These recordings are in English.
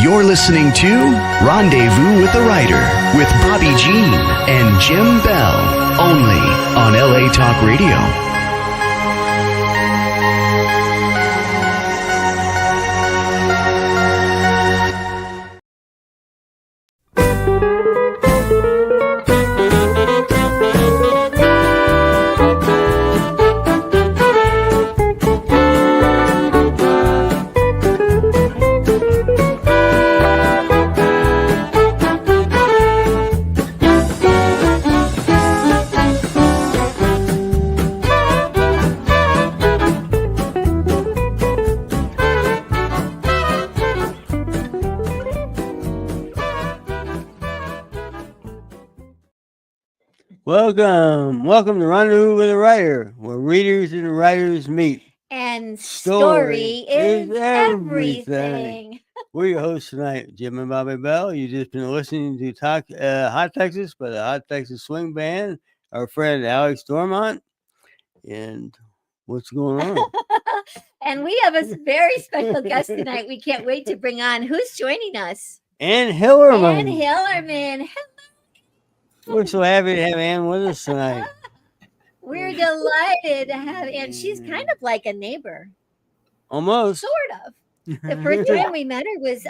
You're listening to Rendezvous with the Writer with Bobbi Jean and Jim Bell, only on LA Talk Radio. Welcome to Rendezvous with the Writer, where readers and writers meet. And story is everything. We're your hosts tonight, Jim and Bobbi Bell. You've just been listening to Talk Hot Texas by the Hot Texas Swing Band, our friend Alex Dormont. And what's going on? And we have a very special guest tonight. We can't wait to bring on. Who's joining us? Ann Hillerman. Hello. We're so happy to have Ann with us tonight. We're delighted to have Ann. She's kind of like a neighbor. Almost. Sort of. The first time we met her was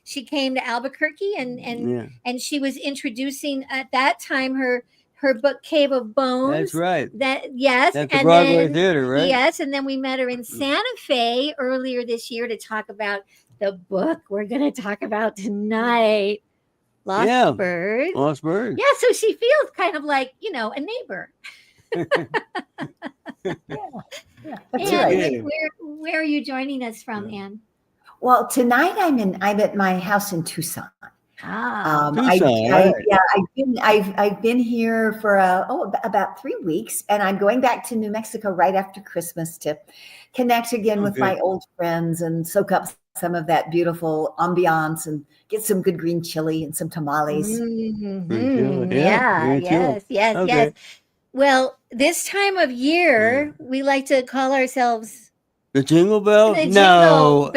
she came to Albuquerque and she was introducing at that time her book Cave of Bones. That's right. Yes. At the Broadway Theater, right? Yes, and then we met her in Santa Fe earlier this year to talk about the book we're going to talk about tonight. Lost Birds. Lost Birds. Yeah, so she feels kind of like, a neighbor. That's right. Where are you joining us from, Ann? Well, tonight I'm at my house in Tucson. Tucson. I've been here for about 3 weeks, and I'm going back to New Mexico right after Christmas to connect again with my old friends and soak up some of that beautiful ambiance and get some good green chili and some tamales. Mm-hmm. Yes. Well, this time of year, we like to call ourselves the Jingle Bells? No.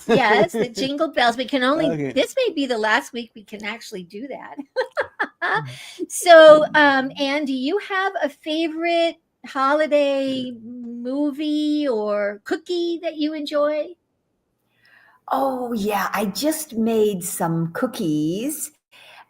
Yes, the Jingle Bells. We can only, this may be the last week we can actually do that. So, Ann, do you have a favorite holiday movie or cookie that you enjoy? Oh, yeah. I just made some cookies.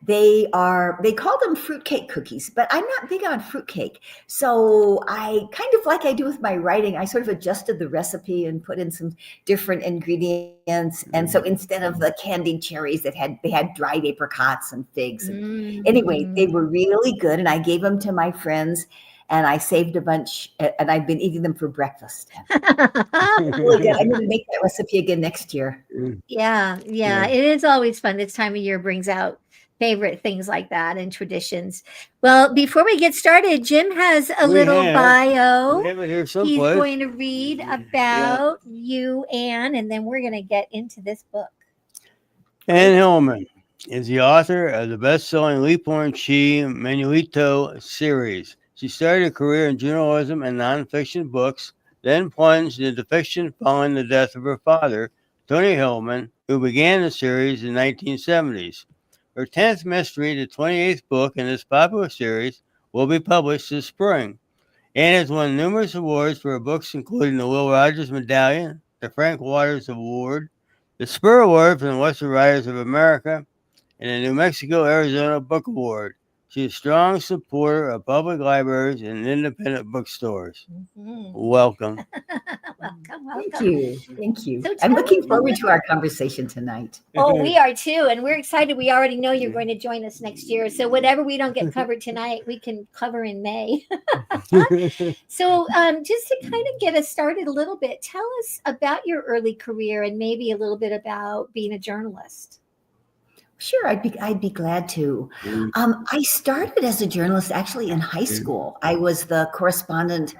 They call them fruitcake cookies, but I'm not big on fruitcake. So I kind of like I do with my writing, I sort of adjusted the recipe and put in some different ingredients. And so instead of the candied cherries they had dried apricots and figs. And anyway, they were really good. And I gave them to my friends. And I saved a bunch, and I've been eating them for breakfast. Really good. I'm going to make that recipe again next year. Yeah. It is always fun. This time of year brings out favorite things like that and traditions. Well, before we get started, Jim has a little bio. We have it here someplace. He's going to read about you, Ann, and then we're going to get into this book. Ann Hillman is the author of the best-selling Leaphorn Chi Manuelito series. She started a career in journalism and nonfiction books, then plunged into fiction following the death of her father, Tony Hillman, who began the series in the 1970s. Her 10th mystery, the 28th book in this popular series, will be published this spring. Ann has won numerous awards for her books, including the Will Rogers Medallion, the Frank Waters Award, the Spur Award from the Western Writers of America, and the New Mexico-Arizona Book Award. She's a strong supporter of public libraries and independent bookstores. Welcome. Welcome. Thank you. So I'm looking forward to our conversation tonight. Oh, we are too. And we're excited. We already know you're going to join us next year. So whatever we don't get covered tonight, we can cover in May. So just to kind of get us started a little bit, tell us about your early career and maybe a little bit about being a journalist. Sure, I'd be glad to. I started as a journalist actually in high school. I was the correspondent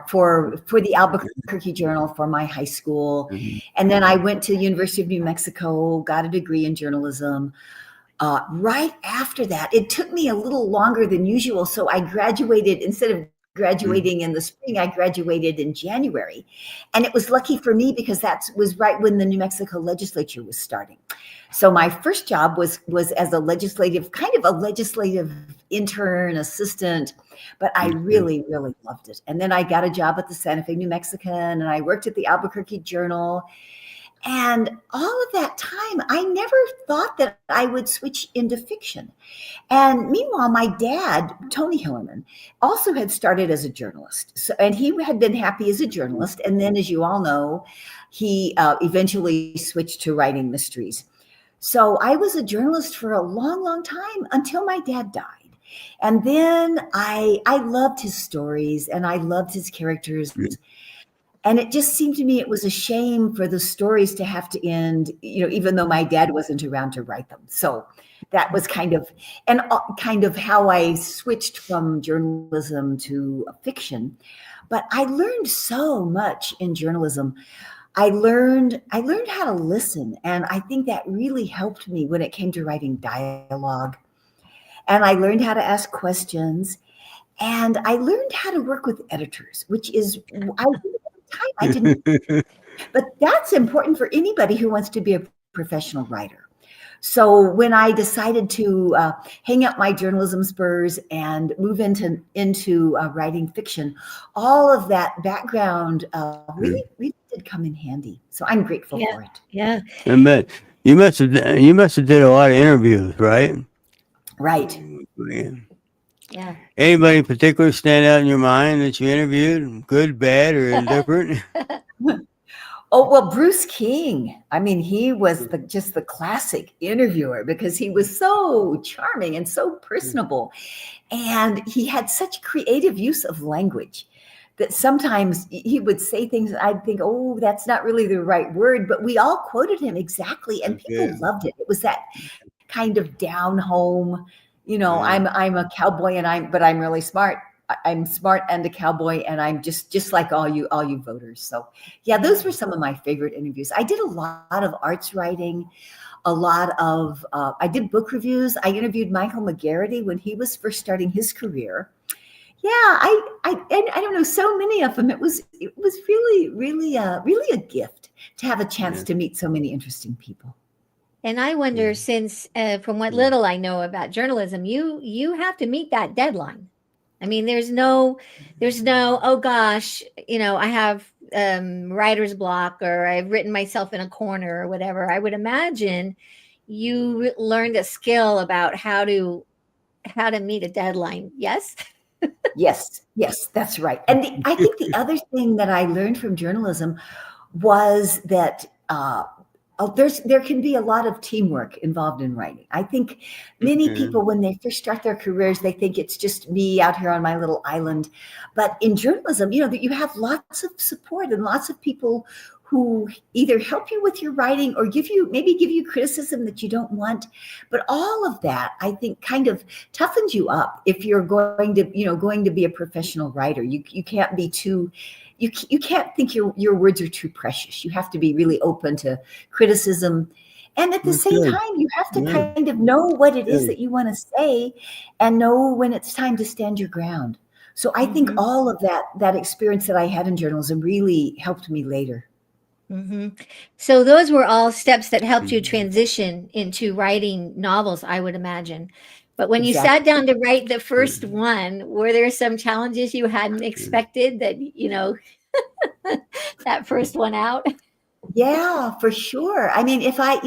for the Albuquerque Journal for my high school, and then I went to the University of New Mexico, got a degree in journalism. Right after that, it took me a little longer than usual, so I graduated instead of graduating in the spring. I graduated in January. And it was lucky for me because that was right when the New Mexico legislature was starting. So my first job was as a legislative intern assistant, but I really, really loved it. And then I got a job at the Santa Fe New Mexican, and I worked at the Albuquerque Journal. And all of that time, I never thought that I would switch into fiction. And meanwhile, my dad, Tony Hillerman, also had started as a journalist. So, and he had been happy as a journalist. And then, as you all know, he eventually switched to writing mysteries. So I was a journalist for a long, long time until my dad died. And then I loved his stories and I loved his characters. And it just seemed to me it was a shame for the stories to have to end, even though my dad wasn't around to write them. So that was kind of how I switched from journalism to fiction. But I learned so much in journalism. I learned how to listen. And I think that really helped me when it came to writing dialogue. And I learned how to ask questions. And I learned how to work with editors, which is, I didn't, but that's important for anybody who wants to be a professional writer. So when I decided to hang up my journalism spurs and move into writing fiction, all of that background really did come in handy. So I'm grateful for it. Yeah. I bet you must have did a lot of interviews, right? Right. Yeah. Anybody in particular stand out in your mind that you interviewed? Good, bad, or indifferent? Oh, well, Bruce King. I mean, he was just the classic interviewer because he was so charming and so personable. And he had such creative use of language that sometimes he would say things that I'd think, oh, that's not really the right word. But we all quoted him exactly. And people loved it. It was that kind of down home, I'm a cowboy but I'm really smart. I'm smart and a cowboy, and I'm just like all you voters. So yeah, those were some of my favorite interviews. I did a lot of arts writing, I did book reviews. I interviewed Michael McGarrity when he was first starting his career. Yeah, I don't know, so many of them. It was really, really a gift to have a chance to meet so many interesting people. And I wonder, since from what little I know about journalism, you have to meet that deadline. I mean, there's no, oh gosh, I have writer's block, or I've written myself in a corner or whatever. I would imagine you learned a skill about how to meet a deadline. Yes. Yes, that's right. And I think the other thing that I learned from journalism was that there can be a lot of teamwork involved in writing. I think many people, when they first start their careers, they think it's just me out here on my little island. But in journalism, that you have lots of support and lots of people who either help you with your writing or give you criticism that you don't want. But all of that, I think, kind of toughens you up if you're going to be a professional writer. You can't be too. You can't think your words are too precious. You have to be really open to criticism. And at the same time, you have to kind of know what it is that you want to say and know when it's time to stand your ground. So I think all of that experience that I had in journalism really helped me later. Mm-hmm. So those were all steps that helped you transition into writing novels, I would imagine. But when you sat down to write the first one, were there some challenges you hadn't expected that, that first one out? Yeah, for sure. I mean, if I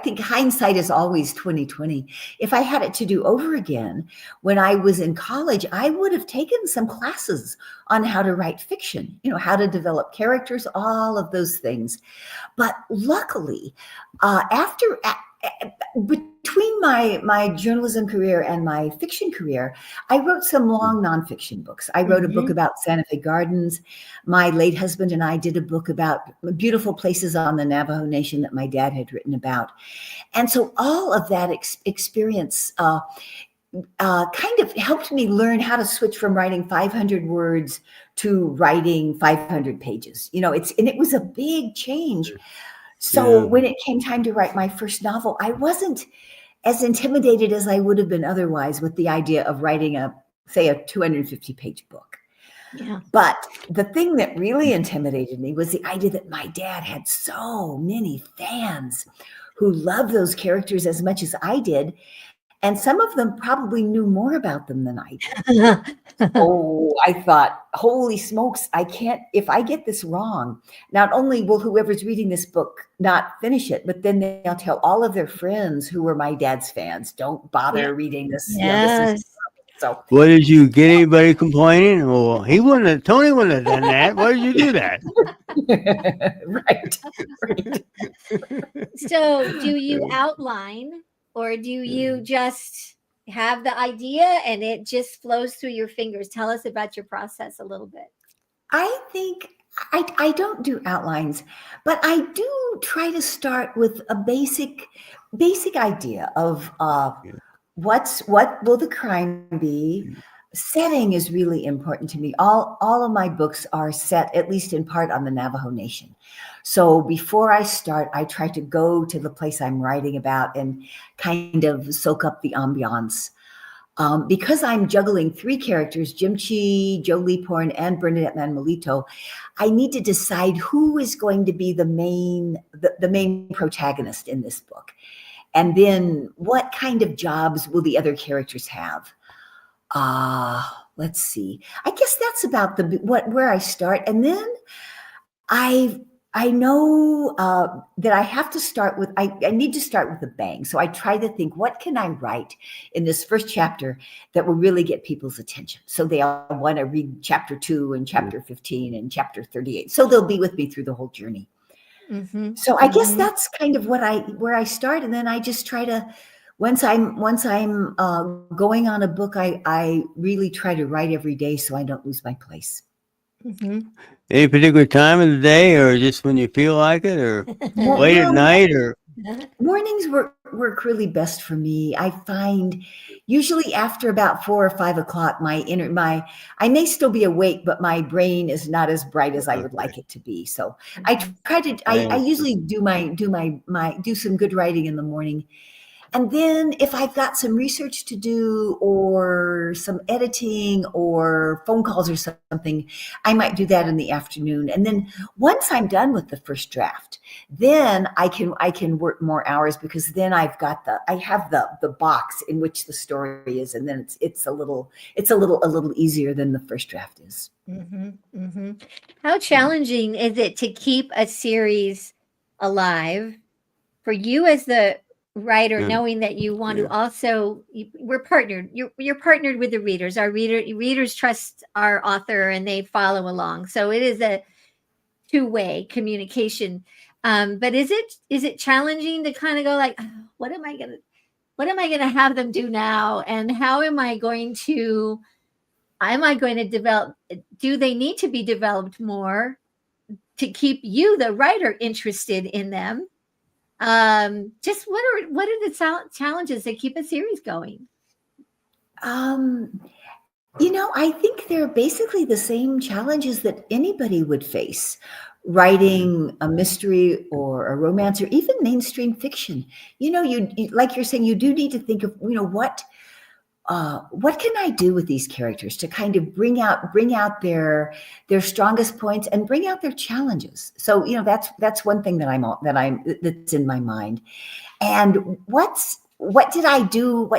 think hindsight is always 20/20. If I had it to do over again, when I was in college, I would have taken some classes on how to write fiction, how to develop characters, all of those things. But luckily, between my journalism career and my fiction career, I wrote some long nonfiction books. I wrote a book about Santa Fe Gardens. My late husband and I did a book about beautiful places on the Navajo Nation that my dad had written about. And so all of that experience kind of helped me learn how to switch from writing 500 words to writing 500 pages. It was a big change. So when it came time to write my first novel, I wasn't as intimidated as I would have been otherwise with the idea of writing a 250-page book. Yeah. But the thing that really intimidated me was the idea that my dad had so many fans who loved those characters as much as I did. And some of them probably knew more about them than I did. Oh, I thought, holy smokes, I can't, if I get this wrong, not only will whoever's reading this book not finish it, but then they'll tell all of their friends who were my dad's fans, don't bother reading this. Yes. So, What did you get anybody complaining? Well, Tony wouldn't have done that. Why did you do that? right. So do you outline, or do you just have the idea and it just flows through your fingers? Tell us about your process a little bit. I think I don't do outlines, but I do try to start with a basic idea of what will the crime be. Setting is really important to me. All of my books are set, at least in part, on the Navajo Nation. So before I start, I try to go to the place I'm writing about and kind of soak up the ambiance. Because I'm juggling 3 characters, Jim Chi, Joe Leaphorn, and Bernadette Manuelito, I need to decide who is going to be the main protagonist in this book. And then what kind of jobs will the other characters have? Let's see. I guess that's about where I start. And then I know that I have to start with, I need to start with a bang. So I try to think, what can I write in this first chapter that will really get people's attention? So they all want to read chapter 2 and chapter 15 and chapter 38. So they'll be with me through the whole journey. Mm-hmm. So I guess that's kind of where I start. And then I just try to, once I'm going on a book, I really try to write every day so I don't lose my place. Mm-hmm. Any particular time of the day, or just when you feel like it, or late at night, or mornings work really best for me. I find usually after about 4 or 5 o'clock, I may still be awake, but my brain is not as bright as I would like it to be. So I try to. I usually do some good writing in the morning. And then if I've got some research to do or some editing or phone calls or something, I might do that in the afternoon. And then once I'm done with the first draft, then I can work more hours, because then I have the box in which the story is, and then it's a little easier than the first draft is. Mm-hmm. Mm-hmm. How challenging is it to keep a series alive for you as the writer, knowing that you want to also, we're partnered, you're partnered with the readers. Our readers trust our author and they follow along. So it is a two-way communication. But is it challenging to kind of go like, what am I gonna have them do now? And how am I going to develop? Do they need to be developed more to keep you, the writer, interested in them? Just what are the challenges that keep a series going? I think they're basically the same challenges that anybody would face writing a mystery or a romance or even mainstream fiction. You like you're saying, you do need to think of, what can I do with these characters to kind of bring out their strongest points and bring out their challenges. So, that's one thing that's in my mind. And what did I do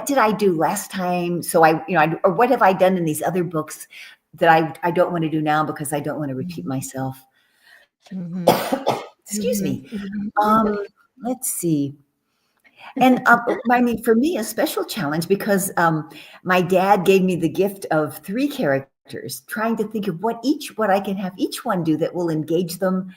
last time? So or what have I done in these other books that I don't want to do now because I don't want to repeat myself. Mm-hmm. Excuse me. Let's see. And for me, a special challenge, because my dad gave me the gift of 3 characters, trying to think of what I can have each one do that will engage them,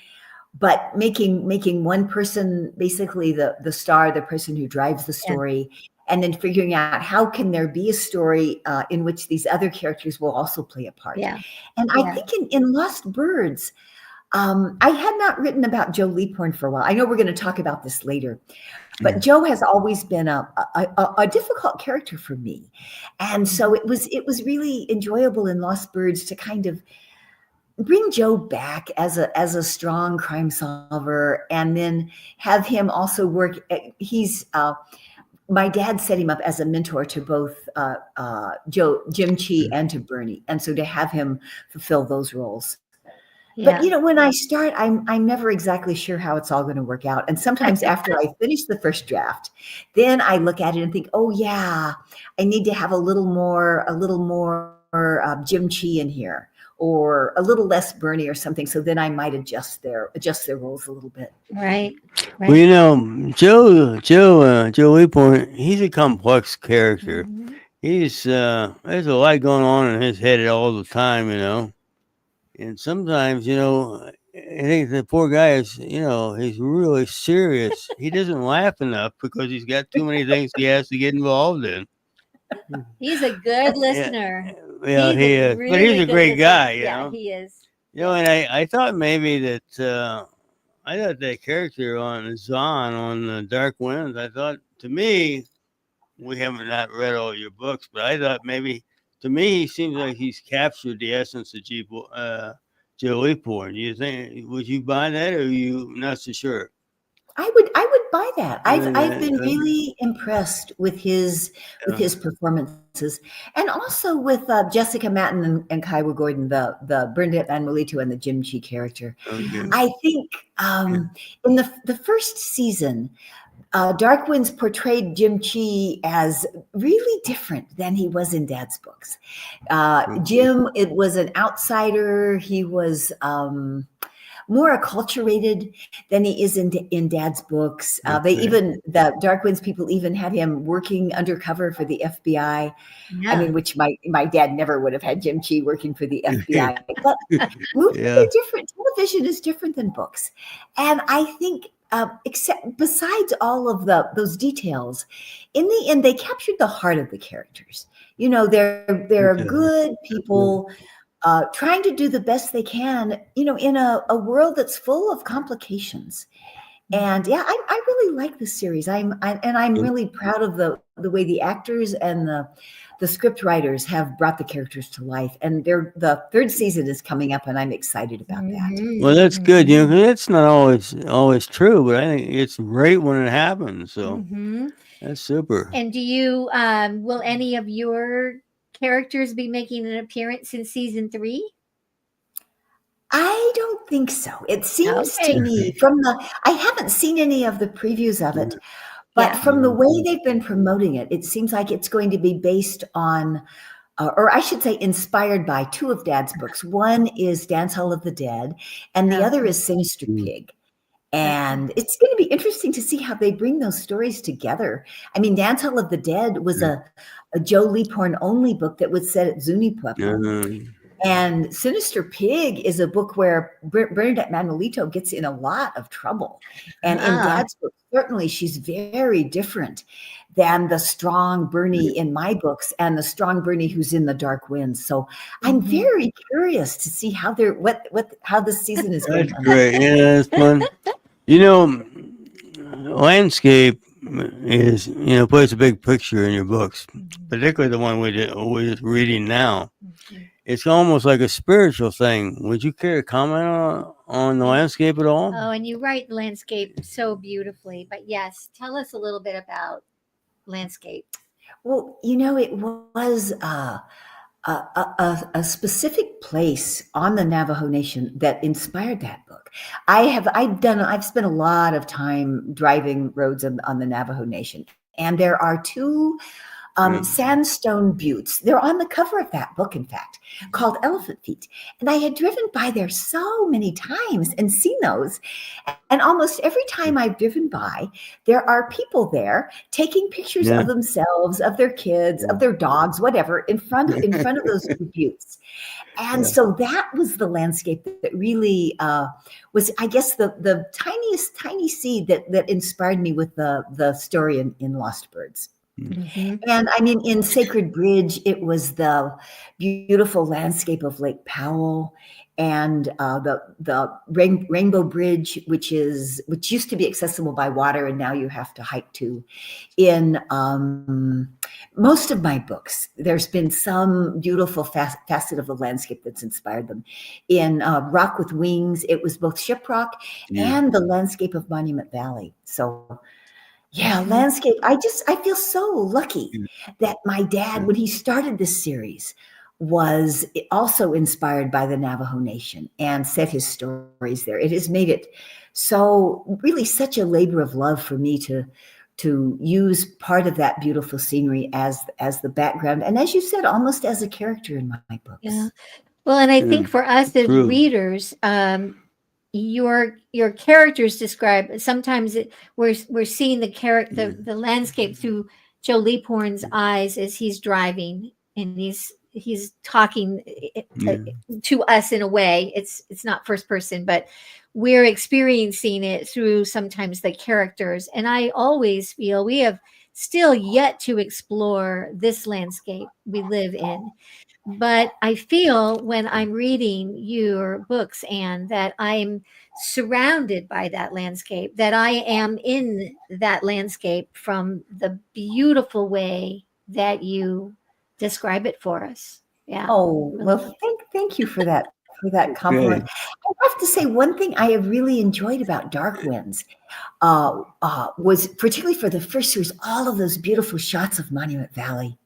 but making one person basically the star, the person who drives the story, and then figuring out how can there be a story in which these other characters will also play a part. Yeah. And I think in Lost Birds, I had not written about Joe Leaphorn for a while. I know we're going to talk about this later, but Joe has always been a difficult character for me. And so it was really enjoyable in Lost Birds to kind of bring Joe back as a strong crime solver, and then have him also work. He's my dad set him up as a mentor to both Jim Chi and to Bernie, and so to have him fulfill those roles. Yeah. But when I start, I'm never exactly sure how it's all going to work out. And sometimes after I finish the first draft, then I look at it and think, oh yeah, I need to have a little more Jim Chi in here, or a little less Bernie or something. So then I might adjust their roles a little bit. Right. Well, Joe Leaphorn, he's a complex character. Mhm. There's a lot going on in his head all the time, and sometimes, I think the poor guy he's really serious. He doesn't laugh enough because he's got too many things he has to get involved in. He's a good Yeah, listener. yeah, He's he a is, but he's really a good great listener. guy, Yeah, he is. And I thought maybe that I thought that character on Zahn on Dark Winds. I thought, to me, we haven't not read all your books, but I thought maybe, to me, he seems like he's captured the essence of Joe Leaphorn. You think, would you buy that, or are you not so sure? I would buy that. I've been really impressed with his performances, and also with Jessica Matten and Kaiwa Gordon, the Bernadette Manuelito and the Jim Chi character. Okay. I think in the first season, Dark Winds portrayed Jim Chi as really different than he was in Dad's books. Jim, it was an outsider. He was more acculturated than he is in Dad's books. The Dark Winds people even had him working undercover for the FBI. Yeah. I mean, which my dad never would have had Jim Chi working for the FBI. But movies Yeah. are different. Television is different than books, and I think. Besides all of those details, in the end, they captured the heart of the characters. They're good people trying to do the best they can, in a world that's full of complications. And yeah, I really like this series. I'm really proud of the way the actors and the script writers have brought the characters to life. And the third season is coming up, and I'm excited about that. Well, that's good. 'Cause it's not always true, but I think it's great when it happens. So that's super. And do you will any of your characters be making an appearance in season 3? I don't think so. It seems Okay. to me I haven't seen any of the previews of it, but Yeah. from the way they've been promoting it, it seems like it's going to be based on, or I should say inspired by, 2 of Dad's books. One is Dance Hall of the Dead, and the other is Sinister Pig. And it's going to be interesting to see how they bring those stories together. I mean, Dance Hall of the Dead was a Joe Leaphorn only book that was set at Zuni Pueblo. And Sinister Pig is a book where Bernadette Manuelito gets in a lot of trouble. And in Dad's book, certainly she's very different than the strong Bernie in my books and the strong Bernie who's in the Dark Winds. So I'm very curious to see how how this season is going. That's great. Yeah, that's fun. Landscape is plays a big picture in your books, particularly the one we're reading now. It's almost like a spiritual thing. Would you care to comment on the landscape at all? Oh, and you write landscape so beautifully. But yes, tell us a little bit about landscape. Well, it was a specific place on the Navajo Nation that inspired that book. I've spent a lot of time driving roads on the Navajo Nation, and there are 2 sandstone buttes. They're on the cover of that book, in fact, called Elephant Feet. And I had driven by there so many times and seen those. And almost every time I've driven by, there are people there taking pictures of themselves, of their kids, of their dogs, whatever, in front of those 2 buttes. And so that was the landscape that really was, I guess, the tiny seed that inspired me with the story in Lost Birds. And I mean, in Sacred Bridge, it was the beautiful landscape of Lake Powell and the Rainbow Bridge, which used to be accessible by water, and now you have to hike to. In most of my books, there's been some beautiful facet of the landscape that's inspired them. In Rock with Wings, it was both shiprock and the landscape of Monument Valley. So Yeah, Mhm. landscape. I feel so lucky that my dad, when he started this series, was also inspired by the Navajo Nation and set his stories there. It has made it so really such a labor of love for me to use part of that beautiful scenery as the background, and as you said, almost as a character in my books. Yeah. Well, and I think for us as True. readers, your characters describe sometimes we're seeing the landscape through Joe Leaphorn's eyes as he's driving, and he's talking to us in a way. It's not first person, but we're experiencing it through sometimes the characters. And I always feel we have still yet to explore this landscape we live in. But I feel when I'm reading your books, Anne, that I'm surrounded by that landscape, that I am in that landscape from the beautiful way that you describe it for us. Yeah. Oh, Really. well, thank you for that compliment. Good. I have to say one thing I have really enjoyed about Dark Winds was particularly for the first series, all of those beautiful shots of Monument Valley.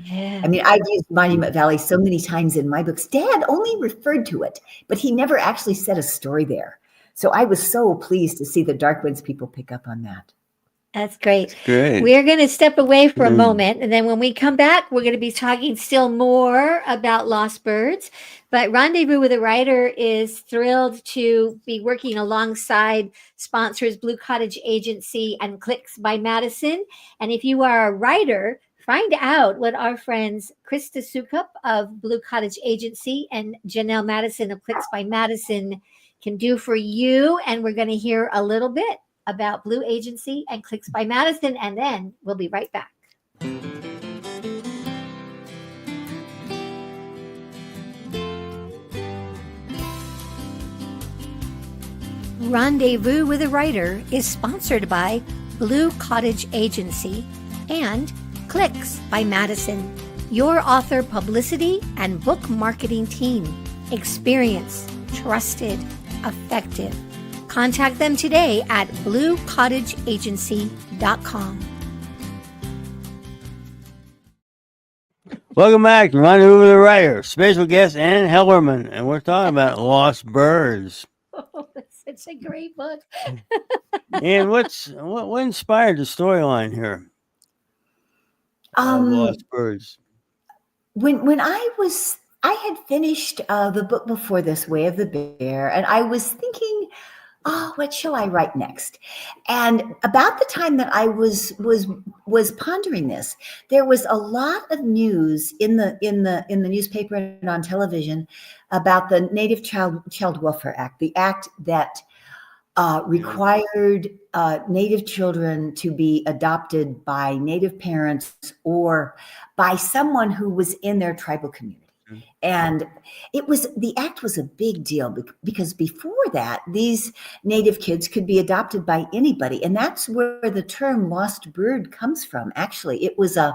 Yeah. I mean, I've used Monument Valley so many times in my books. Dad only referred to it, but he never actually said a story there. So I was so pleased to see the Dark Winds people pick up on that. That's great. Great. We're going to step away for a moment. And then when we come back, we're going to be talking still more about lost birds. But Rendezvous with a Writer is thrilled to be working alongside sponsors Blue Cottage Agency and Clicks by Madison. And if you are a writer, find out what our friends Krista Sukup of Blue Cottage Agency and Janelle Madison of Clicks by Madison can do for you. And we're going to hear a little bit about Blue Agency and Clicks by Madison, and then we'll be right back. Rendezvous with a Writer is sponsored by Blue Cottage Agency and Clicks by Madison, your author publicity and book marketing team. Experienced, trusted, effective. Contact them today at bluecottageagency.com. Welcome back to Rendezvous with a Writer. Special guest Ann Hellerman, and we're talking about lost birds. Oh, that's such a great book. And what inspired the storyline here? Lost birds. When I had finished the book before this, Way of the Bear, and I was thinking, oh, what shall I write next? And about the time that I was pondering this, there was a lot of news in the newspaper and on television about the Native Child Welfare Act, the act that required Native children to be adopted by Native parents or by someone who was in their tribal community. And the act was a big deal because before that, these Native kids could be adopted by anybody. And that's where the term lost bird comes from. Actually, it was a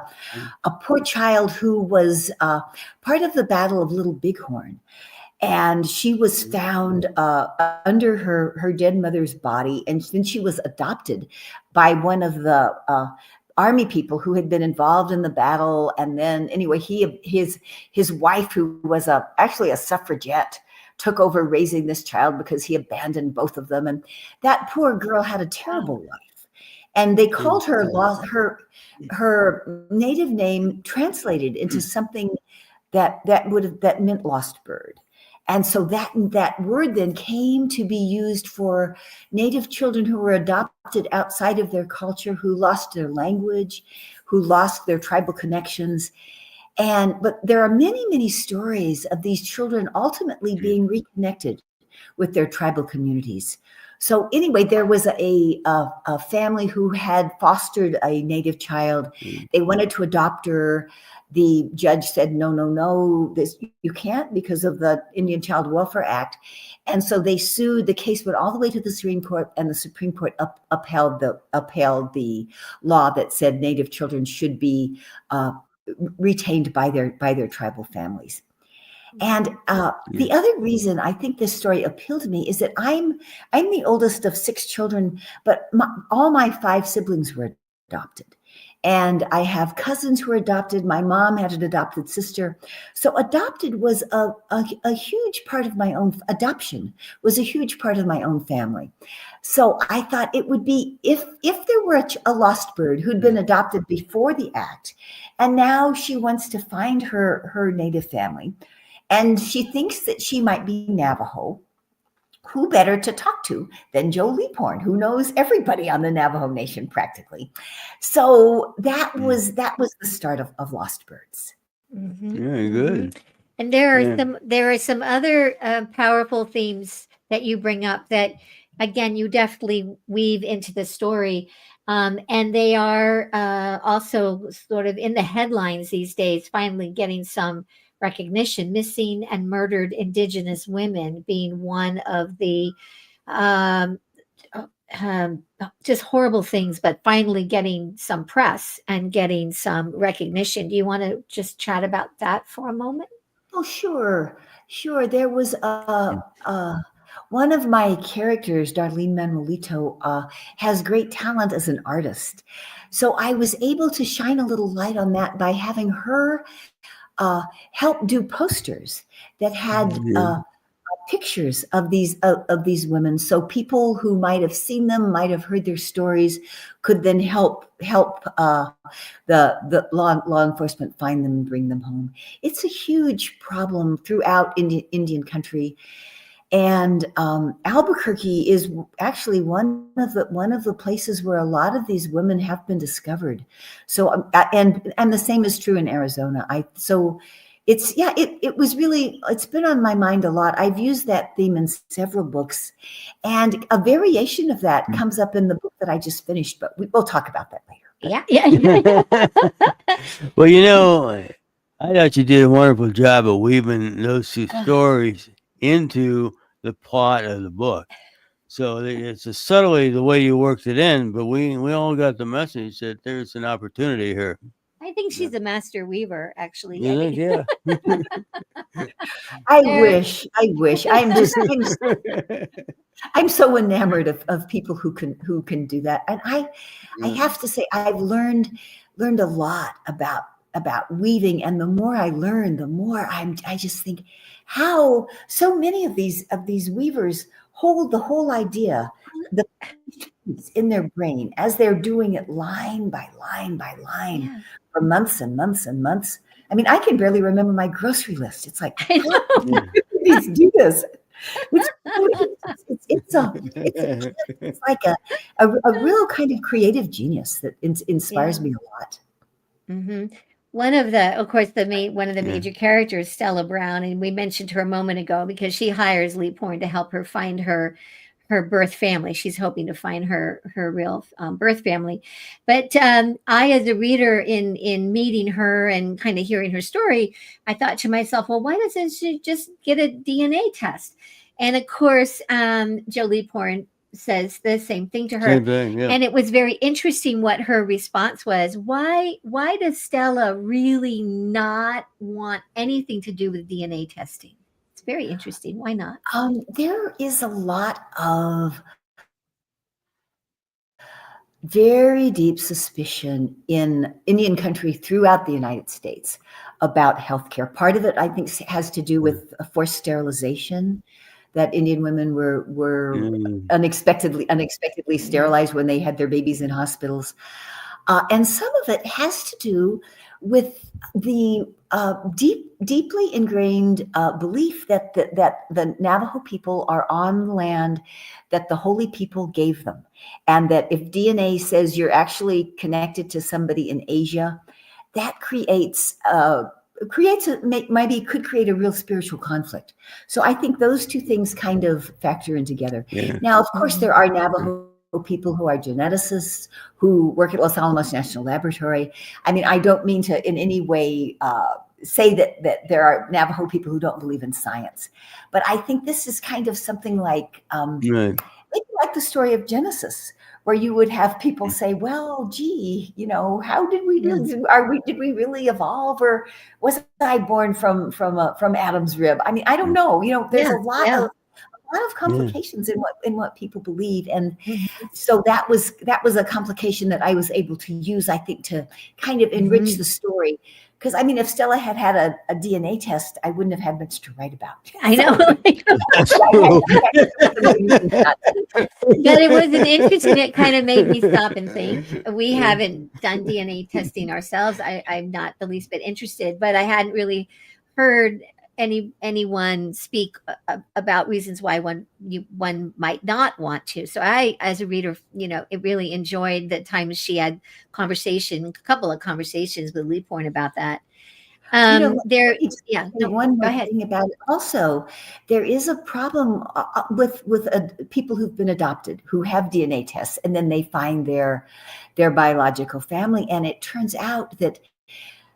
poor child who was part of the Battle of Little Bighorn. And she was found under her dead mother's body. And then she was adopted by one of the army people who had been involved in the battle. And then anyway, his wife, who was actually a suffragette, took over raising this child because he abandoned both of them. And that poor girl had a terrible life. And they called her native name translated into something that meant lost bird. And so that word then came to be used for Native children who were adopted outside of their culture, who lost their language, who lost their tribal connections. But there are many, many stories of these children ultimately being reconnected with their tribal communities. So anyway, there was a family who had fostered a Native child. They wanted to adopt her. The judge said, no, this you can't because of the Indian Child Welfare Act. And so they sued. The case went all the way to the Supreme Court, and the Supreme Court upheld the law that said Native children should be retained by their tribal families. And the other reason I think this story appealed to me is that I'm the oldest of 6 children, but all my 5 siblings were adopted. And I have cousins who were adopted. My mom had an adopted sister. So adoption was a huge part of my own family. So I thought it would be, if there were a lost bird who'd been adopted before the act, and now she wants to find her native family, and she thinks that she might be Navajo, who better to talk to than Joe Leaphorn, who knows everybody on the Navajo Nation practically. So that was the start of Lost Birds. Mm-hmm. Very good. And there are some other powerful themes that you bring up that, again, you definitely weave into the story. And they are also sort of in the headlines these days, finally getting some recognition. Missing and murdered Indigenous women being one of the just horrible things, but finally getting some press and getting some recognition. Do you want to just chat about that for a moment? Oh, sure. There was one of my characters, Darlene Manuelito, has great talent as an artist. So I was able to shine a little light on that by having her help do posters that had pictures of these women, so people who might have seen them, might have heard their stories, could then help the law enforcement find them and bring them home. It's a huge problem throughout Indian country. And Albuquerque is actually one of the places where a lot of these women have been discovered. So and the same is true in Arizona. It's been on my mind a lot. I've used that theme in several books, and a variation of that comes up in the book that I just finished. But we'll talk about that later. Yeah. Well, I thought you did a wonderful job of weaving those 2 stories into the plot of the book. So it's a subtly the way you worked it in, but we all got the message that there's an opportunity here. I think she's a master weaver, actually. Yeah. I wish. I'm so enamored of people who can do that. And I have to say, I've learned a lot about weaving. And the more I learn, the more I just think how so many of these weavers hold the whole idea, the in their brain as they're doing it line by line by line for months and months and months. I mean, I can barely remember my grocery list. It's like, how do these do this? It's like a real kind of creative genius that inspires me a lot. Mm-hmm. One of the major characters, Stella Brown, and we mentioned her a moment ago because she hires Leaphorn to help her find her birth family. She's hoping to find her real birth family. But I, as a reader, in meeting her and kind of hearing her story, I thought to myself, well, why doesn't she just get a DNA test? And of course, Joe Leaphorn says the same thing to her. Same thing, yeah. And it was very interesting what her response was. Why does Stella really not want anything to do with DNA testing? It's very interesting. Why not? There is a lot of very deep suspicion in Indian country throughout the United States about healthcare. Part of it, I think, has to do with forced sterilization, that Indian women were unexpectedly sterilized when they had their babies in hospitals. And some of it has to do with the deeply ingrained belief that the Navajo people are on land that the holy people gave them. And that if DNA says you're actually connected to somebody in Asia, that could create a real spiritual conflict. So I think those two things kind of factor in together. Yeah. Now, of course, there are Navajo people who are geneticists who work at Los Alamos National Laboratory. I mean, I don't mean to in any way say that there are Navajo people who don't believe in science, but I think this is kind of something like it's like the story of Genesis, where you would have people say, well, gee, how did we really, did we really evolve, or was I born from Adam's rib? I mean, I don't know. There's a lot of complications in what people believe. And so that was a complication that I was able to use, I think, to kind of enrich the story. Because, I mean, if Stella had a DNA test, I wouldn't have had much to write about. I know. But it was an interesting, it kind of made me stop and think. We haven't done DNA testing ourselves. I'm not the least bit interested, but I hadn't really heard anyone speak about reasons why one might not want to. So I, as a reader, it really enjoyed the times she had a couple of conversations with Lee Porn about that. One more thing about it. Also, there is a problem with people who've been adopted, who have DNA tests, and then they find their biological family, and it turns out that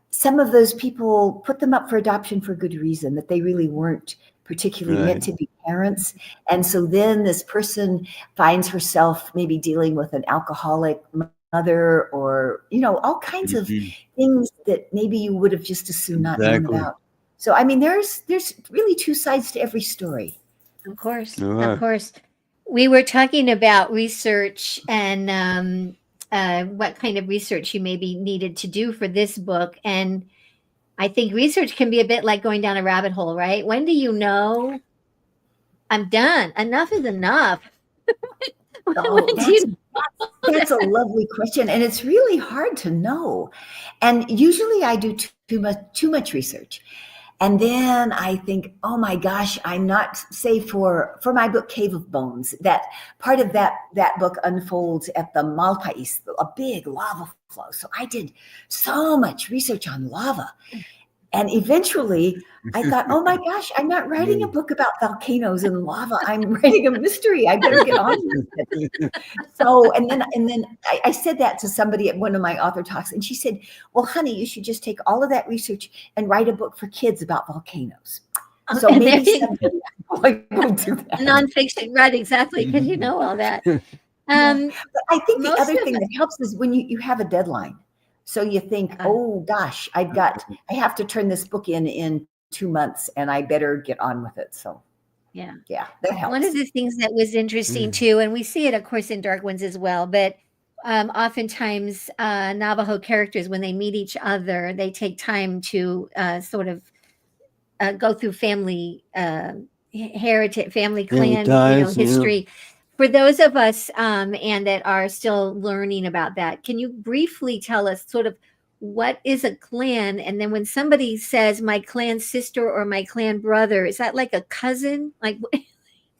some of those people put them up for adoption for good reason, that they really weren't particularly meant to be parents. And so then this person finds herself maybe dealing with an alcoholic mother, or, all kinds of things that maybe you would have just assumed not known about. So, I mean, there's really two sides to every story. Of course. Of course. We were talking about research and what kind of research you maybe needed to do for this book. And I think research can be a bit like going down a rabbit hole, right? When do you know I'm done? Enough is enough. That's a lovely question. And it's really hard to know. And usually I do too much research. And then I think, oh my gosh, I'm not safe for my book, Cave of Bones. That part of that book unfolds at the Malpais, a big lava flow. So I did so much research on lava. And eventually I thought, oh my gosh, I'm not writing a book about volcanoes and lava. I'm writing a mystery. I better get on with it. So, and then I said that to somebody at one of my author talks, and she said, well, honey, you should just take all of that research and write a book for kids about volcanoes. So maybe somebody will do that. Nonfiction, right, exactly, because you know all that. But I think the other thing that helps is when you have a deadline. So you think, oh gosh, I have to turn this book in 2 months, and I better get on with it. So yeah, that helps. One of the things that was interesting too, and we see it, of course, in Dark Winds as well, but oftentimes Navajo characters, when they meet each other, they take time to sort of go through family heritage, family clan, history. For those of us and that are still learning about that, can you briefly tell us sort of what is a clan? And then when somebody says my clan sister or my clan brother, is that like a cousin? Like what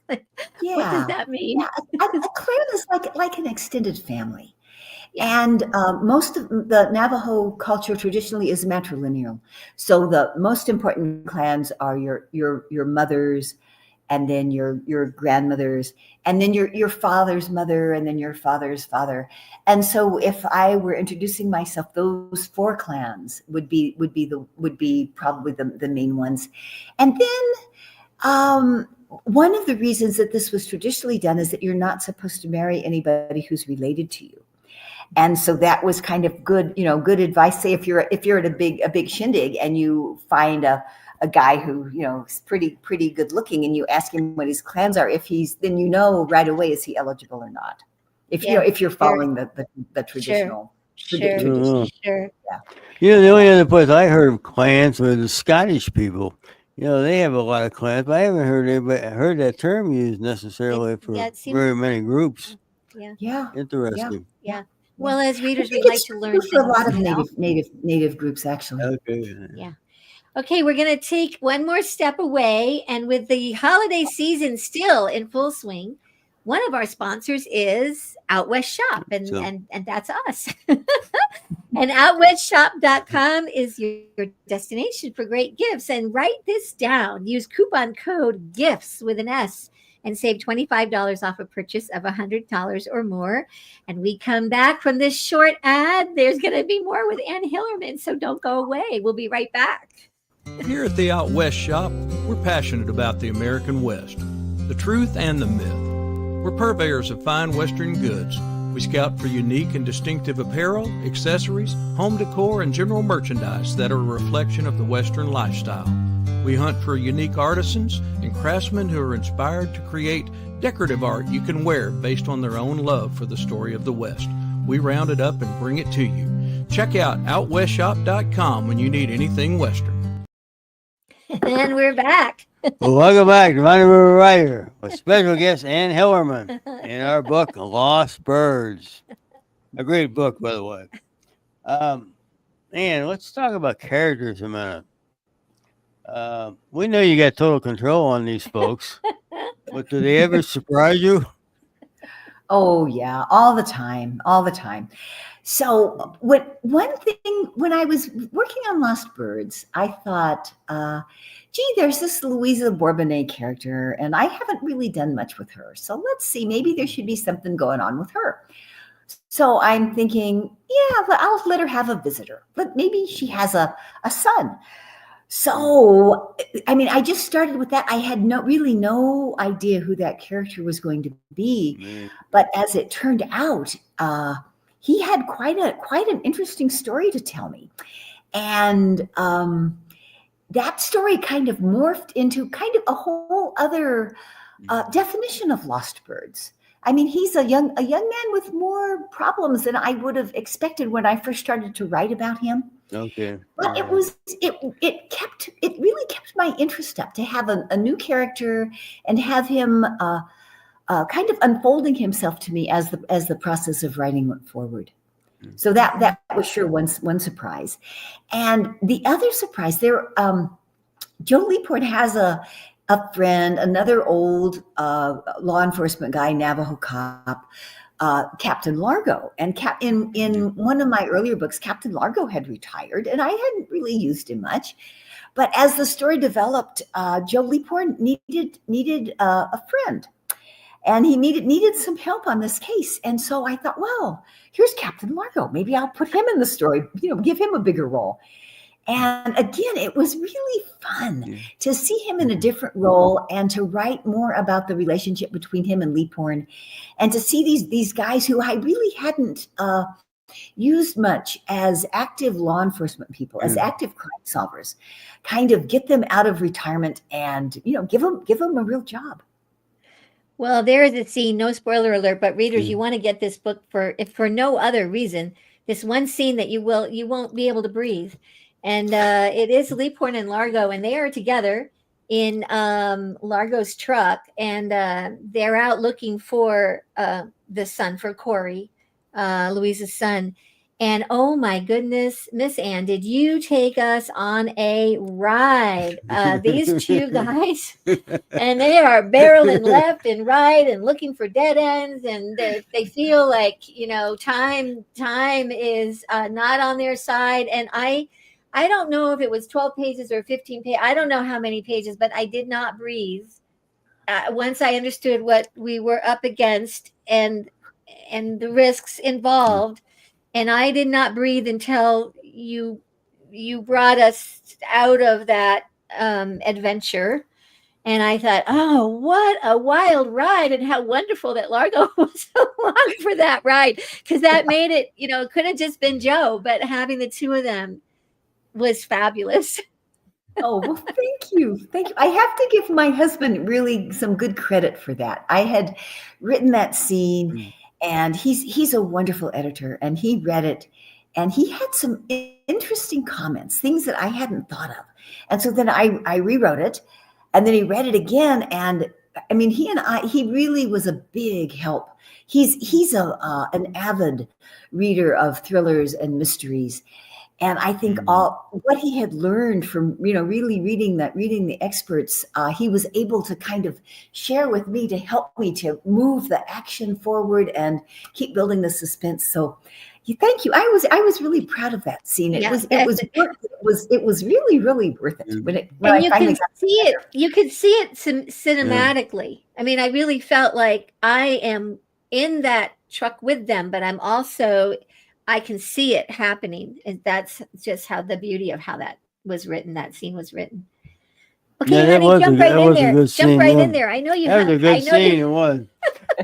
does that mean? Yeah. A clan is like an extended family. And most of the Navajo culture traditionally is matrilineal. So the most important clans are your mothers, and then your grandmothers, and then your father's mother, and then your father's father. And so if I were introducing myself, those 4 clans would be probably the main ones. And then one of the reasons that this was traditionally done is that you're not supposed to marry anybody who's related to you. And so that was kind of good advice. Say if you're at a big shindig and you find a guy who is pretty good looking, and you ask him what his clans are, then right away, is he eligible or not? If you're following the traditional. Sure. The only other place I heard of clans were the Scottish people. They have a lot of clans, but I haven't heard that term used necessarily for very many groups. Yeah. Interesting. Yeah. Well, as readers, we like to learn for a lot of native groups, actually. Okay. Yeah. Okay, we're going to take one more step away, and with the holiday season still in full swing, one of our sponsors is Out West Shop, and that's us. And OutWestShop.com is your destination for great gifts. And write this down. Use coupon code GIFTS with an S and save $25 off a purchase of $100 or more. And we come back from this short ad. There's going to be more with Ann Hillerman, so don't go away. We'll be right back. Here at the Out West Shop, we're passionate about the American West, the truth and the myth. We're purveyors of fine Western goods. We scout for unique and distinctive apparel, accessories, home decor, and general merchandise that are a reflection of the Western lifestyle. We hunt for unique artisans and craftsmen who are inspired to create decorative art you can wear based on their own love for the story of the West. We round it up and bring it to you. Check out OutWestShop.com when you need anything Western. And we're back. Well, welcome back to Rendezvous Writer with special guest Ann Hillerman in our book Lost Birds. A great book, by the way. Ann, let's talk about characters a minute. We know you got total control on these folks, but do they ever surprise you? Oh yeah, all the time, all the time. So one thing, when I was working on Lost Birds, I thought, gee, there's this Louisa Bourbonnais character, and I haven't really done much with her. So let's see, maybe there should be something going on with her. So I'm thinking, yeah, I'll let her have a visitor. But maybe she has a son. So, I mean, I just started with that. I had really no idea who that character was going to be. But as it turned out, he had quite an interesting story to tell me. And that story kind of morphed into kind of a whole other definition of Lost Birds. I mean, he's a young man with more problems than I would have expected when I first started to write about him. Okay. But it really kept my interest up to have a new character and have him kind of unfolding himself to me as the process of writing went forward. So that was sure one surprise. And the other surprise there, Joe Leaport has a friend, another old law enforcement guy, Navajo cop, Captain Largo. And in one of my earlier books, Captain Largo had retired, and I hadn't really used him much. But as the story developed, Joe Leaport needed a friend, and he needed some help on this case. And so I thought, well, here's Captain Largo. Maybe I'll put him in the story. Give him a bigger role. And again, it was really fun to see him in a different role and to write more about the relationship between him and Leaphorn, and to see these guys who I really hadn't used much as active law enforcement people, as active crime solvers, kind of get them out of retirement and give them a real job. Well, there is a scene, no spoiler alert, but readers, you want to get this book if for no other reason, this one scene that you won't be able to breathe. And it is Leaphorn and Largo, and they are together in Largo's truck, and they're out looking for the son, for Corey, Louisa's son. And oh my goodness, Miss Ann, did you take us on a ride? These two guys, and they are barreling left and right and looking for dead ends, and they feel like time is not on their side. And I don't know if it was 12 pages or 15 pages. I don't know how many pages, but I did not breathe once I understood what we were up against and the risks involved. And I did not breathe until you brought us out of that adventure. And I thought, oh, what a wild ride, and how wonderful that Largo was along for that ride, because that made it, it could have just been Joe, but having the two of them was fabulous. Oh, well, thank you. Thank you. I have to give my husband really some good credit for that. I had written that scene, and he's a wonderful editor, and he read it, and he had some interesting comments, things that I hadn't thought of. And so then I rewrote it, and then he read it again. And I mean, he really was a big help. He's an avid reader of thrillers and mysteries. And I think what he had learned from, really reading the experts, he was able to kind of share with me to help me to move the action forward and keep building the suspense. So thank you. I was really proud of that scene. It was really, really worth it. You could see it cinematically. I mean, I really felt like I am in that truck with them, but I can see it happening. And that's just how the beauty of how that was written. That scene was written. Okay, honey, jump right in there. Jump right in there. I know you. That was a good scene. It was.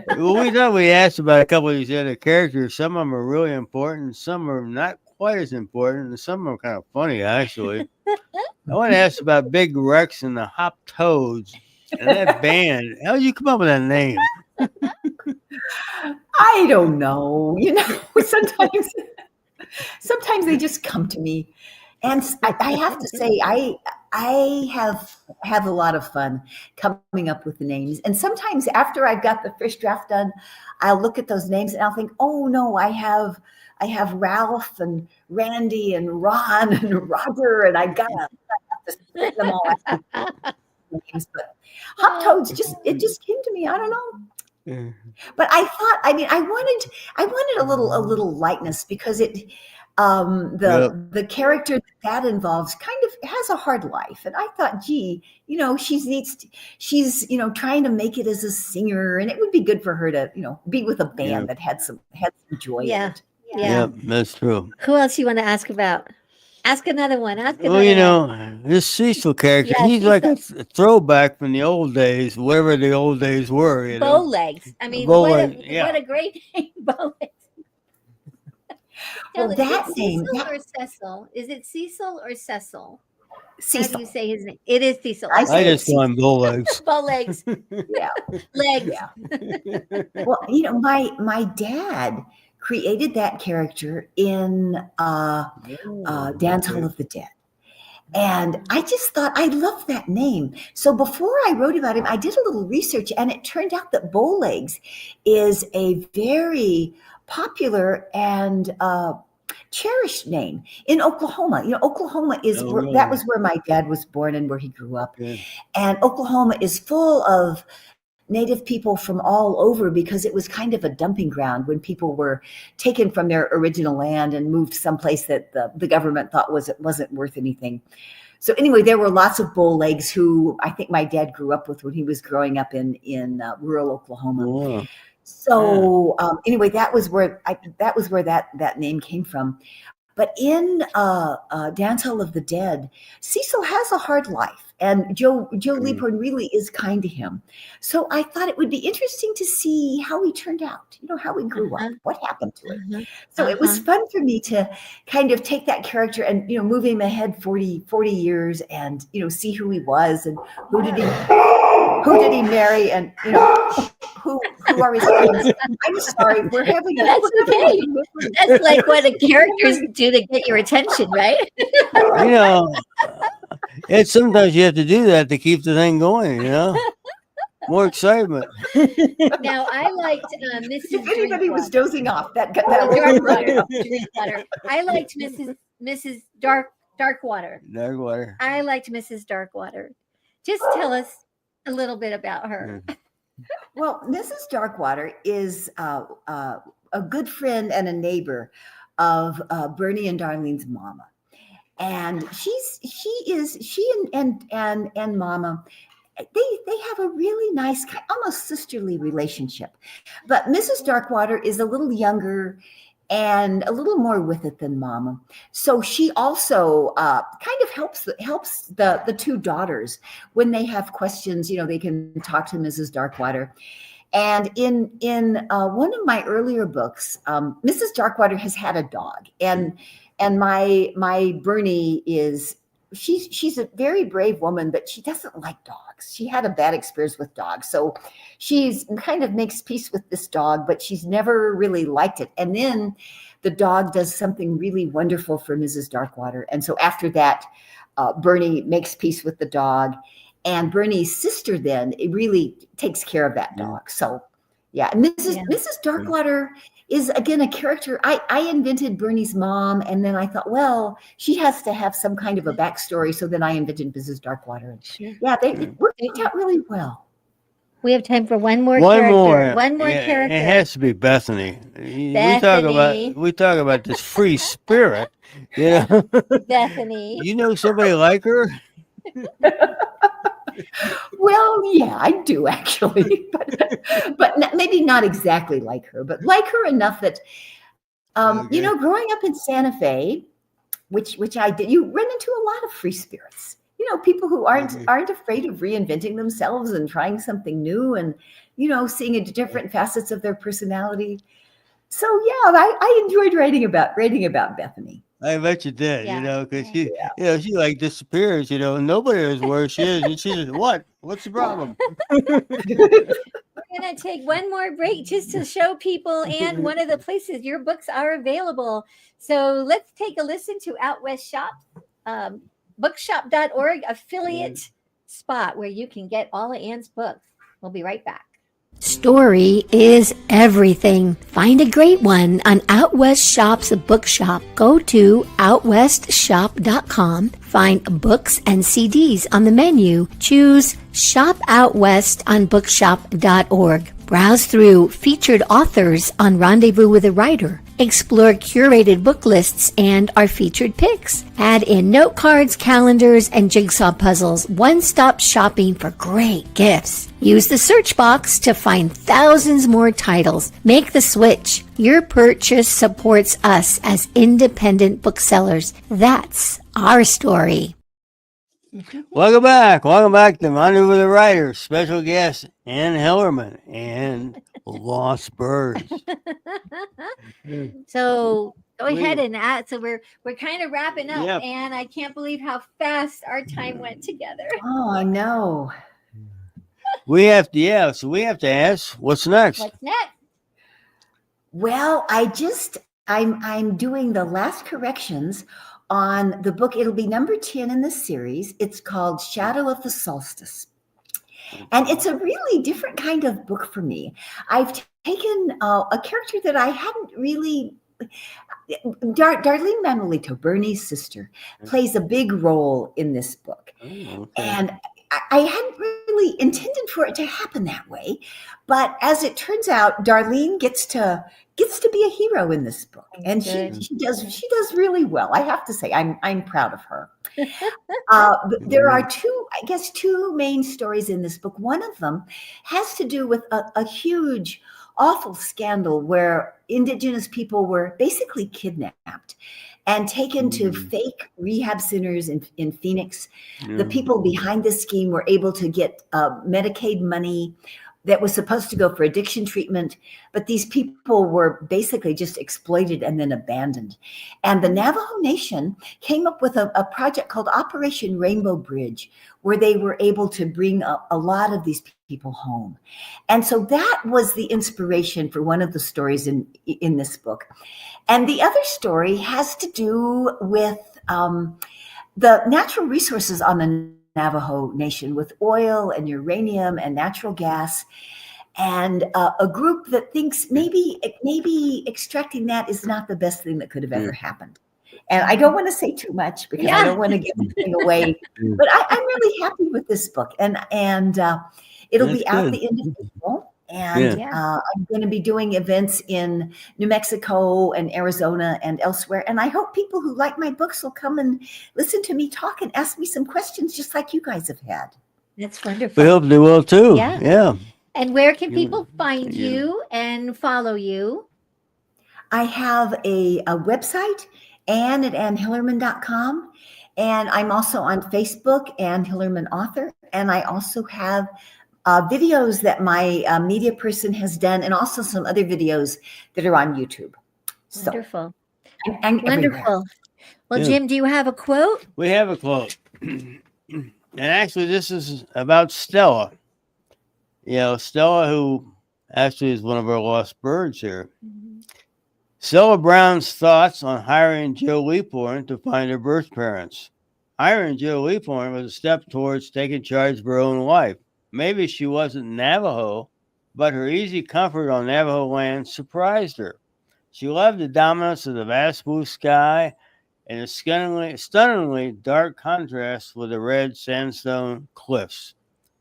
Well, we thought we asked about a couple of these other characters. Some of them are really important. Some are not quite as important. And some are kind of funny, actually. I want to ask about Big Rex and the Hop Toads and that band. How did you come up with that name? I don't know. Sometimes they just come to me, and I have to say I have a lot of fun coming up with the names. And sometimes after I've got the first draft done, I'll look at those names and I'll think, oh no, I have Ralph and Randy and Ron and Roger, and I have to split them all out. Names, but Hop Toads just came to me. I don't know. But I thought, I wanted a little lightness, because it the character that involves kind of has a hard life, and I thought, gee, she's trying to make it as a singer, and it would be good for her to be with a band that had some joy in it. Yeah, that's true. Who else you want to ask about? Ask another one. Well, this Cecil character, he's Cecil. like a throwback from the old days, whatever the old days were. Bowlegs. I mean, what a great name, Bowlegs. Well, that name. Cecil or Cecil? Is it Cecil or Cecil? Cecil. How do you say his name? It is Cecil. I just call him Bowlegs. Bowlegs. Yeah. Legs. Yeah. Well, my dad created that character in Dance Hall of the Dead. And I just thought, I love that name. So before I wrote about him, I did a little research, and it turned out that Bowlegs is a very popular and cherished name in Oklahoma. Oklahoma is that was where my dad was born and where he grew up. Good. And Oklahoma is full of Native people from all over, because it was kind of a dumping ground when people were taken from their original land and moved someplace that the government thought wasn't worth anything. So anyway, there were lots of Bowlegs who I think my dad grew up with when he was growing up in rural Oklahoma. Oh. So anyway, that was where that name came from. But in Dance Hall of the Dead, Cecil has a hard life, and Joe Leaphorn really is kind to him. So I thought it would be interesting to see how he turned out, how he grew up, what happened to it. So it was fun for me to kind of take that character and, move him ahead 40 years and, see who he was and who did he marry, and, who are his friends. I'm sorry, we're having That's okay. That's like what the characters do to get your attention, right? It's sometimes you have to do that to keep the thing going, more excitement. Now, I liked Mrs. If anybody was dozing off, that Darkwater. I liked Mrs. Darkwater. Darkwater. I liked Mrs. Darkwater. Just tell us a little bit about her. Well, Mrs. Darkwater is a good friend and a neighbor of Bernie and Darlene's mama, and she and Mama, they have a really nice, almost sisterly relationship. But Mrs. Darkwater is a little younger and a little more with it than Mama. So she also kind of helps the two daughters when they have questions. They can talk to Mrs. Darkwater. And in one of my earlier books, Mrs. Darkwater has had a dog, and my Bernie is she's a very brave woman, but she doesn't like dogs. She had a bad experience with dogs, so she's kind of makes peace with this dog, but she's never really liked it. And then the dog does something really wonderful for Mrs. Darkwater, and so after that, Bernie makes peace with the dog. And Bernie's sister then really takes care of that dog. So, yeah, Mrs. Darkwater is, again, a character. I invented Bernie's mom, and then I thought, well, she has to have some kind of a backstory. So then I invented Mrs. Darkwater. Sure. Yeah, they worked out really well. We have time for one more character. One more character. It has to be Bethany. We talk about this free spirit. Bethany. Somebody like her? Well, yeah, I do actually, but maybe not exactly like her, but like her enough that, growing up in Santa Fe, which I did, you run into a lot of free spirits. people who aren't afraid of reinventing themselves and trying something new and, seeing different facets of their personality. So yeah, I enjoyed writing about Bethany. I bet you did, Yeah. because she like disappears, and nobody knows where she is. And she says, what's the problem? We're going to take one more break just to show people and one of the places your books are available. So let's take a listen to Out West Shop, bookshop.org affiliate spot where you can get all of Ann's books. We'll be right back. Story is everything. Find a great one on Out West Shop's bookshop. Go to outwestshop.com, find books and CDs on the menu. Choose Shop Out West on bookshop.org. Browse through featured authors on Rendezvous with a Writer. Explore curated book lists and our featured picks. Add in note cards, calendars, and jigsaw puzzles. One-stop shopping for great gifts. Use the search box to find thousands more titles. Make the switch. Your purchase supports us as independent booksellers. That's our story. Welcome back. Welcome back to Rendezvous with a Writer. Special guest, Ann Hillerman and Lost Birds. So go ahead and add. So we're kind of wrapping up, Yep. and I can't believe how fast our time went together. Oh, I know. We have to, so we have to ask, what's next? What's next? Well, I'm doing the last corrections on the book. It'll be number 10 in the series. It's called Shadow of the Solstice. And it's a really different kind of book for me. I've taken a character that I hadn't really... Darlene Manuelito, Bernie's sister, plays a big role in this book. Oh, okay. And I hadn't really intended for it to happen that way. But as it turns out, Darlene gets to be a hero in this book. And she does really well. I have to say, I'm proud of her. There are two main stories in this book. One of them has to do with a huge, awful scandal where Indigenous people were basically kidnapped and taken to fake rehab centers in Phoenix. The people behind this scheme were able to get Medicaid money that was supposed to go for addiction treatment, but these people were basically just exploited and then abandoned. And the Navajo Nation came up with a project called Operation Rainbow Bridge, where they were able to bring a lot of these people home. And so that was the inspiration for one of the stories in this book. And the other story has to do with the natural resources on the Navajo Nation, with oil and uranium and natural gas, and a group that thinks maybe extracting that is not the best thing that could have ever happened. And I don't want to say too much because I don't want to give anything away, but I'm really happy with this book, and it'll be out the end of April. And I'm going to be doing events in New Mexico and Arizona and elsewhere. And I hope people who like my books will come and listen to me talk and ask me some questions just like you guys have had. That's wonderful. We hope they will too. Yeah. And where can people find you and follow you? I have a website, Ann@AnnHillerman.com. And I'm also on Facebook, Ann Hillerman Author. And I also have videos that my media person has done, and also some other videos that are on YouTube. Wonderful. And wonderful. Well, Jim, do you have a quote? We have a quote. And actually, this is about Stella. Stella, who actually is one of our lost birds here. Stella Brown's thoughts on hiring Joe Leaphorn to find her birth parents. Hiring Joe Leaphorn was a step towards taking charge of her own life. Maybe she wasn't Navajo, but her easy comfort on Navajo land surprised her. She loved the dominance of the vast blue sky and the stunningly dark contrast with the red sandstone cliffs.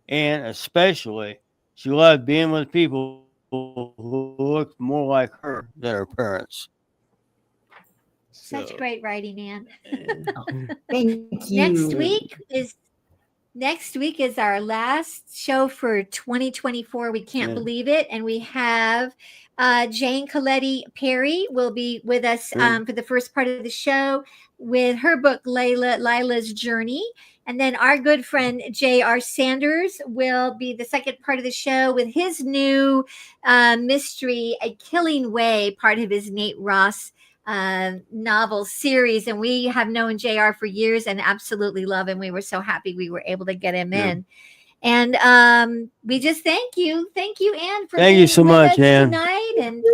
And especially, she loved being with people who looked more like her than her parents. Such great writing, Ann. Thank you. Next week is our last show for 2024. We can't believe it. And we have Jane Coletti Perry will be with us for the first part of the show with her book, Lila's Journey. And then our good friend J.R. Sanders will be the second part of the show with his new mystery, A Killing Way, part of his Nate Ross novel series. And we have known JR for years and absolutely love him. We were so happy we were able to get him in. And we just thank you, Ann, for Thank being you so with much, us Ann. tonight. And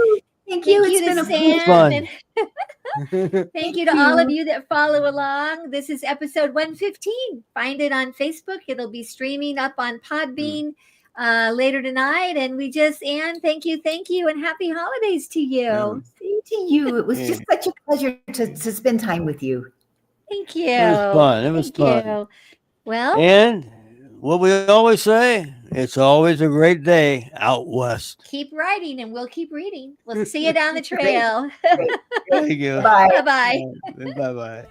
Thank you. It's been to a Sam. fun. And thank you to all of you that follow along. This is episode 115. Find it on Facebook. It'll be streaming up on Podbean later tonight. And we just, Ann, thank you, and happy holidays to you. Same to you. It was just such a pleasure to spend time with you. Thank you. It was fun. It was Thank fun. you. Well, And what we always say, it's always a great day out west. keep writing and we'll keep reading. We'll see you down the trail. Thank you. Bye. Bye-bye. Bye-bye.